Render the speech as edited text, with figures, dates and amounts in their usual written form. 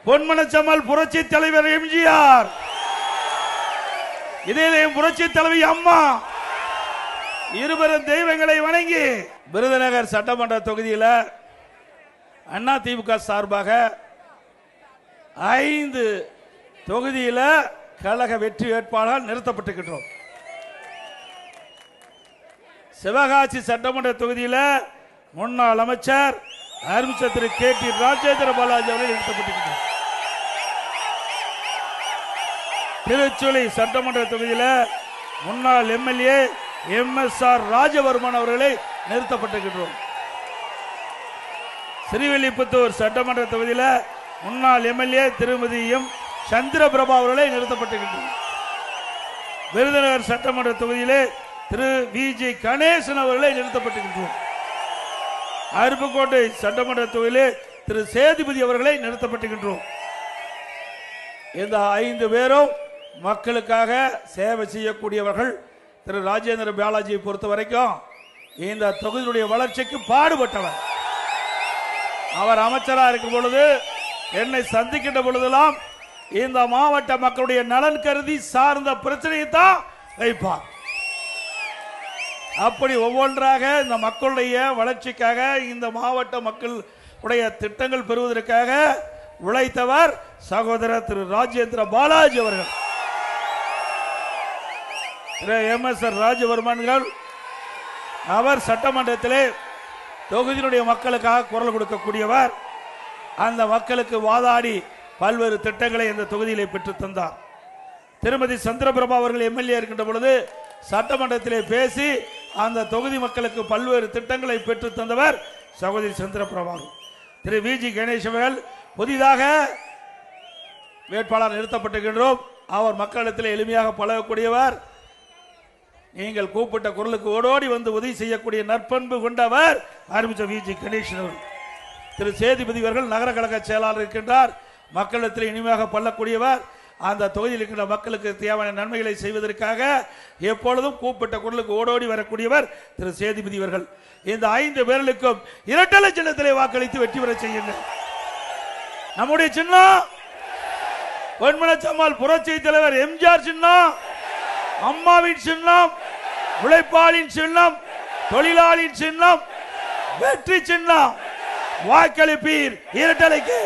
பொன்மனச்சம்மல் புரட்சி தலைவர் எம்ஜிஆர், இதிலேயும் புரட்சி தலைவி அம்மா, இருவரும் தெய்வங்களை வணங்கி விருதுநகர் சட்டமன்ற தொகுதியில் அண்ணா திமுக சார்பாக 5 தொகுதியில் கழக வெற்றி வேட்பாளர் நிறுத்தப்பட்டிருக்கிறோம். சிவகாசி சட்டமன்ற தொகுதியில் முன்னாள் அமைச்சர் அருமைச்சர் திரு KT ராஜேந்திர பாலாஜி அவர்கள் நிறுத்தப்பட்டிருக்கிறார். திருச்சுழி சட்டமன்ற தொகுதியில் முன்னாள் MLA MSR ராஜவர்மன் அவர்களை நிறுத்தப்பட்டிருக்கிறோம். ஸ்ரீவில்லிபுத்தூர் சட்டமன்ற தொகுதியில் முன்னாள் MLA திருமதி M சந்திரபிரபா அவர்களை நிறுத்தப்பட்டிருக்கிறோம். விருதுநகர் சட்டமன்ற தொகுதியிலே திரு VG கணேசன் அவர்களை நிறுத்தப்பட்டிருக்கிறோம். அருப்புக்கோட்டை சட்டமன்ற தொகுதியிலே திரு சேதுபதி அவர்களை நிறுத்தப்பட்டிருக்கிறோம். இந்த 5 பேரும் மக்களுக்காக சேவை செய்யக்கூடியவர்கள். திரு ராஜேந்திர பாலாஜியை பொறுத்த வரைக்கும் இந்த தொகுதியுடைய வளர்ச்சிக்கு பாடுபட்டவர். அவர் அமைச்சராக இருக்கும் பொழுது என்னை சந்திக்கின்ற பொழுதெல்லாம் இந்த மாவட்ட மக்களுடைய நலன் கருதி சார்ந்த பிரச்சனையை தான் வைப்பார். அப்படி ஒவ்வொன்றாக இந்த மக்களுடைய வளர்ச்சிக்காக, இந்த மாவட்ட மக்களுடைய திட்டங்கள் பெறுவதற்காக உழைத்தவர் சகோதரர் திரு ராஜேந்திர பாலாஜி அவர்கள். MSR ராஜவர்மன்கள் அவர் சட்டமன்றத்திலே தொகுதியினுடைய மக்களுக்காக குரல் கொடுக்கக்கூடியவர். அந்த மக்களுக்கு வாதாடி பல்வேறு திட்டங்களை இந்த தொகுதியிலே பெற்று தந்தார். திருமதி சந்திரபிரபா அவர்கள் MLA இருக்கின்ற பொழுது சட்டமன்றத்திலே பேசி அந்த தொகுதி மக்களுக்கு பல்வேறு திட்டங்களை பெற்று தந்தவர் சகோதரி சந்திரபிரபா. திரு VG கணேசன் அவர்கள் புதிதாக வேட்பாளர் நிறுத்தப்பட்டிருக்கின்றோம். அவர் மக்களிடத்தில் எளிமையாக பழகக்கூடியவர். நீங்கள் கூப்பிட்ட குரலுக்கு ஓடோடி வந்து உதவி செய்யக்கூடிய நற்பண்பு கொண்டவர் ஆரம்பித்த VG கணேசன் அவர்கள். திரு சேதுபதி அவர்கள் நகர கழக செயலாளர் இருக்கின்றார். மக்களிடத்தில் இனிமையாக பள்ளக்கூடியவர். அந்த தொகுதியில் இருக்கின்ற மக்களுக்கு தேவையான நன்மைகளை செய்வதற்காக எப்பொழுதும் கூப்பிட்ட குரலுக்கு ஓடோடி வரக்கூடியவர் திரு சேதுபதி அவர்கள். இந்த 5 பேர்களுக்கும் இரட்டலை சின்னத்திலே வாக்களித்து வெற்றி பெற செய்யுங்கள். நம்முடைய சின்னம் பொன்மனச்சம்மாள் புரட்சி தலைவர் எம்ஜிஆர் சின்னம், அம்மாவின் சின்னம், உழைப்பாளின் சின்னம், தொழிலாளியின் சின்னம், வெற்றி சின்னம். வாக்களிப்பீர் இரட்டலைக்கு.